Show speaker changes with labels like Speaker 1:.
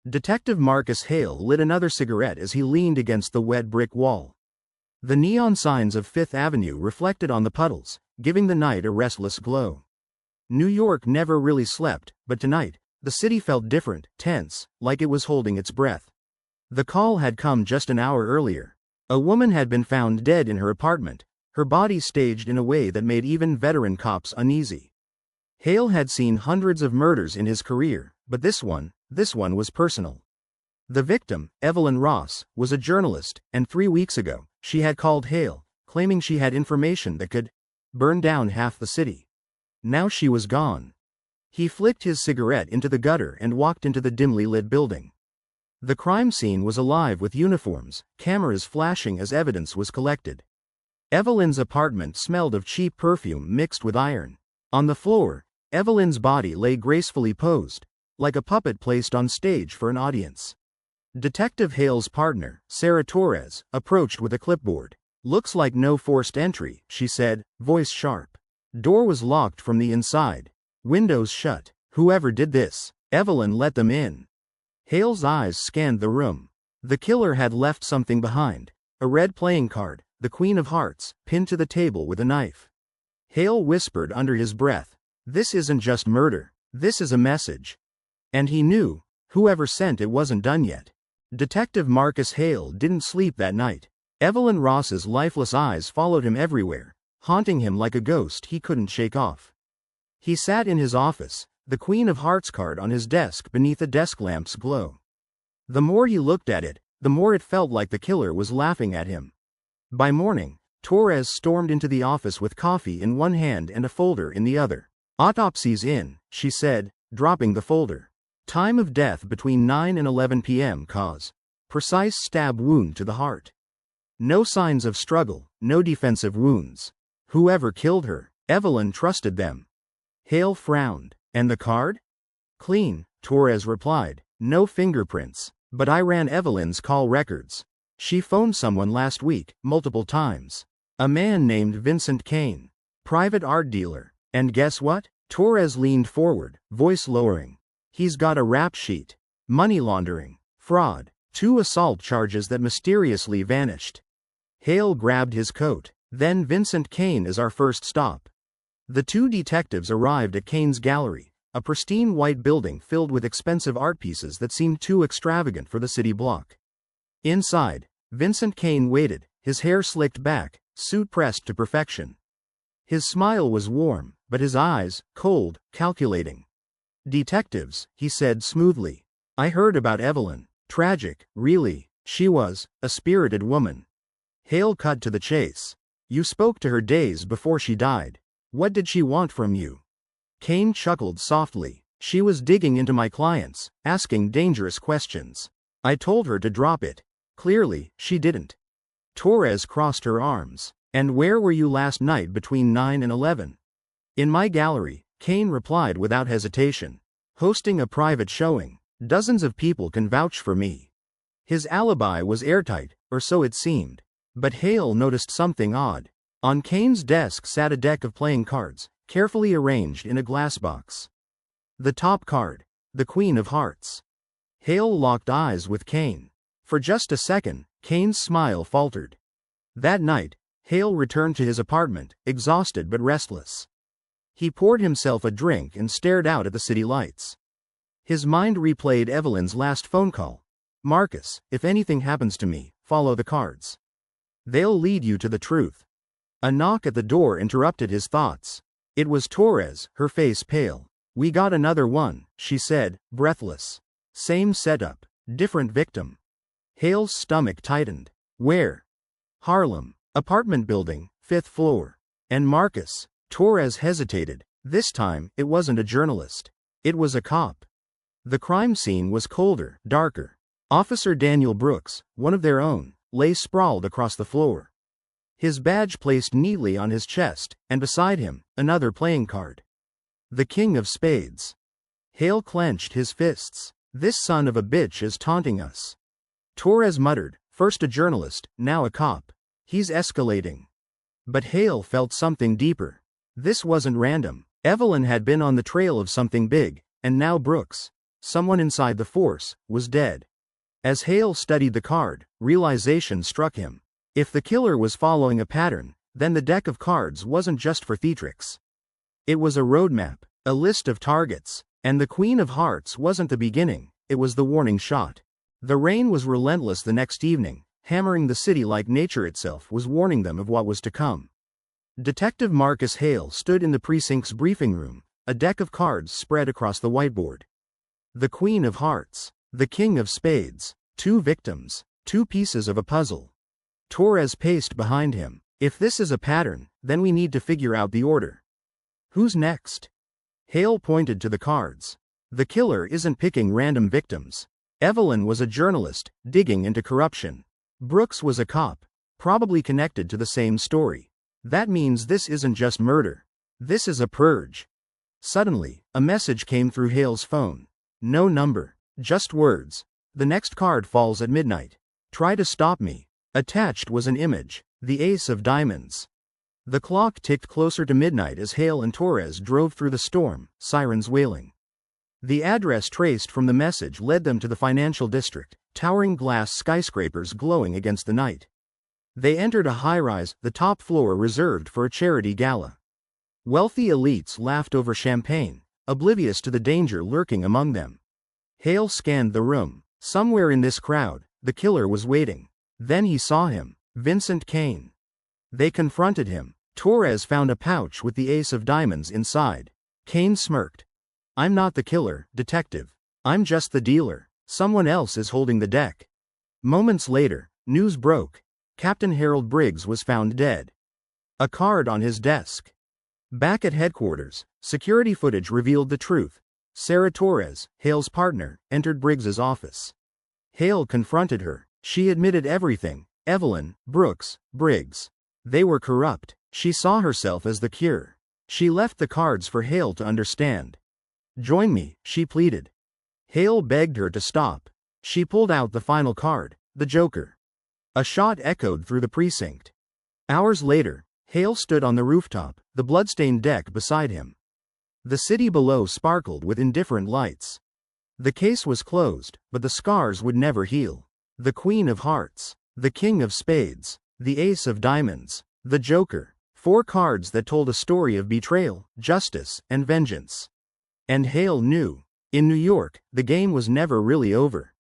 Speaker 1: Detective Marcus Hale lit another cigarette as he leaned against the wet brick wall. The neon signs of Fifth Avenue reflected on the puddles, giving the night a restless glow. New York never really slept, but tonight, the city felt different, tense, like it was holding its breath. The call had come just an hour earlier. A woman had been found dead in her apartment, her body staged in a way that made even veteran cops uneasy. Hale had seen hundreds of murders in his career, but this one was personal. The victim, Evelyn Ross, was a journalist, and 3 weeks ago, she had called Hale, claiming she had information that could burn down half the city. Now she was gone. He flicked his cigarette into the gutter and walked into the dimly lit building. The crime scene was alive with uniforms, cameras flashing as evidence was collected. Evelyn's apartment smelled of cheap perfume mixed with iron. On the floor, Evelyn's body lay gracefully posed, like a puppet placed on stage for an audience. Detective Hale's partner, Sarah Torres, approached with a clipboard. "Looks like no forced entry," she said, voice sharp. Door was locked from the inside. Windows shut. Whoever did this, Evelyn let them in. Hale's eyes scanned the room. The killer had left something behind. A red playing card, the Queen of Hearts, pinned to the table with a knife. Hale whispered under his breath, "This isn't just murder. This is a message." And he knew, whoever sent it wasn't done yet. Detective Marcus Hale didn't sleep that night. Evelyn Ross's lifeless eyes followed him everywhere, haunting him like a ghost he couldn't shake off. He sat in his office, the Queen of Hearts card on his desk beneath a desk lamp's glow. The more he looked at it, the more it felt like the killer was laughing at him. By morning, Torres stormed into the office with coffee in one hand and a folder in the other. "Autopsy's in," she said, dropping the folder. "Time of death between 9 and 11 p.m. Cause. Precise stab wound to the heart. No signs of struggle, no defensive wounds. Whoever killed her, Evelyn trusted them." Hale frowned. "And the card?" "Clean," Torres replied. "No fingerprints. But I ran Evelyn's call records. She phoned someone last week, multiple times. A man named Vincent Kane. Private art dealer. And guess what?" Torres leaned forward, voice lowering. "He's got a rap sheet. Money laundering. Fraud. 2 assault charges that mysteriously vanished." Hale grabbed his coat. "Then Vincent Kane is our first stop." The two detectives arrived at Kane's gallery, a pristine white building filled with expensive art pieces that seemed too extravagant for the city block. Inside, Vincent Kane waited, his hair slicked back, suit pressed to perfection. His smile was warm, but his eyes, cold, calculating. "Detectives," he said smoothly. "I heard about Evelyn. Tragic, really. She was a spirited woman." Hale cut to the chase. "You spoke to her days before she died. What did she want from you?" Kane chuckled softly. "She was digging into my clients, asking dangerous questions. I told her to drop it. Clearly, she didn't." Torres crossed her arms. "And where were you last night between 9 and 11? "In my gallery," Kane replied without hesitation. "Hosting a private showing. Dozens of people can vouch for me." His alibi was airtight, or so it seemed. But Hale noticed something odd. On Kane's desk sat a deck of playing cards, carefully arranged in a glass box. The top card, the Queen of Hearts. Hale locked eyes with Kane. For just a second, Kane's smile faltered. That night, Hale returned to his apartment, exhausted but restless. He poured himself a drink and stared out at the city lights. His mind replayed Evelyn's last phone call. "Marcus, if anything happens to me, follow the cards. They'll lead you to the truth." A knock at the door interrupted his thoughts. It was Torres, her face pale. "We got another one," she said, breathless. "Same setup, different victim." Hale's stomach tightened. "Where?" "Harlem. Apartment building, 5th floor." "And Marcus?" Torres hesitated. This time, it wasn't a journalist. It was a cop. The crime scene was colder, darker. Officer Daniel Brooks, one of their own, lay sprawled across the floor. His badge placed neatly on his chest, and beside him, another playing card. The King of Spades. Hale clenched his fists. "This son of a bitch is taunting us." Torres muttered, "First a journalist, now a cop. He's escalating." But Hale felt something deeper. This wasn't random. Evelyn had been on the trail of something big, and now Brooks. Someone inside the force was dead. As Hale studied the card, realization struck him. If the killer was following a pattern, then the deck of cards wasn't just for theatrics. It was a roadmap, a list of targets, and the Queen of Hearts wasn't the beginning, it was the warning shot. The rain was relentless the next evening, hammering the city like nature itself was warning them of what was to come. Detective Marcus Hale stood in the precinct's briefing room, a deck of cards spread across the whiteboard. The Queen of Hearts, the King of Spades, 2 victims, 2 pieces of a puzzle. Torres paced behind him. If this is a pattern, then we need to figure out the order. Who's next? Hale pointed to the cards. The killer isn't picking random victims. Evelyn was a journalist, digging into corruption. Brooks was a cop, probably connected to the same story. That means this isn't just murder. This is a purge. Suddenly, a message came through Hale's phone. No number, just words. The next card falls at midnight. Try to stop me. Attached was an image, the Ace of Diamonds. The clock ticked closer to midnight as Hale and Torres drove through the storm, sirens wailing. The address traced from the message led them to the financial district, towering glass skyscrapers glowing against the night. They entered a high-rise, the top floor reserved for a charity gala. Wealthy elites laughed over champagne, oblivious to the danger lurking among them. Hale scanned the room. Somewhere in this crowd, the killer was waiting. Then he saw him, Vincent Kane. They confronted him. Torres found a pouch with the Ace of Diamonds inside. Kane smirked. I'm not the killer, detective. I'm just the dealer. Someone else is holding the deck. Moments later, news broke. Captain Harold Briggs was found dead. A card on his desk. Back at headquarters, security footage revealed the truth. Sarah Torres, Hale's partner, entered Briggs's office. Hale confronted her. She admitted everything. Evelyn, Brooks, Briggs. They were corrupt. She saw herself as the cure. She left the cards for Hale to understand. Join me, she pleaded. Hale begged her to stop. She pulled out the final card, the Joker. A shot echoed through the precinct. Hours later, Hale stood on the rooftop, the bloodstained deck beside him. The city below sparkled with indifferent lights. The case was closed, but the scars would never heal. The Queen of Hearts, the King of Spades, the Ace of Diamonds, the Joker, 4 cards that told a story of betrayal, justice, and vengeance. And Hale knew. In New York, the game was never really over.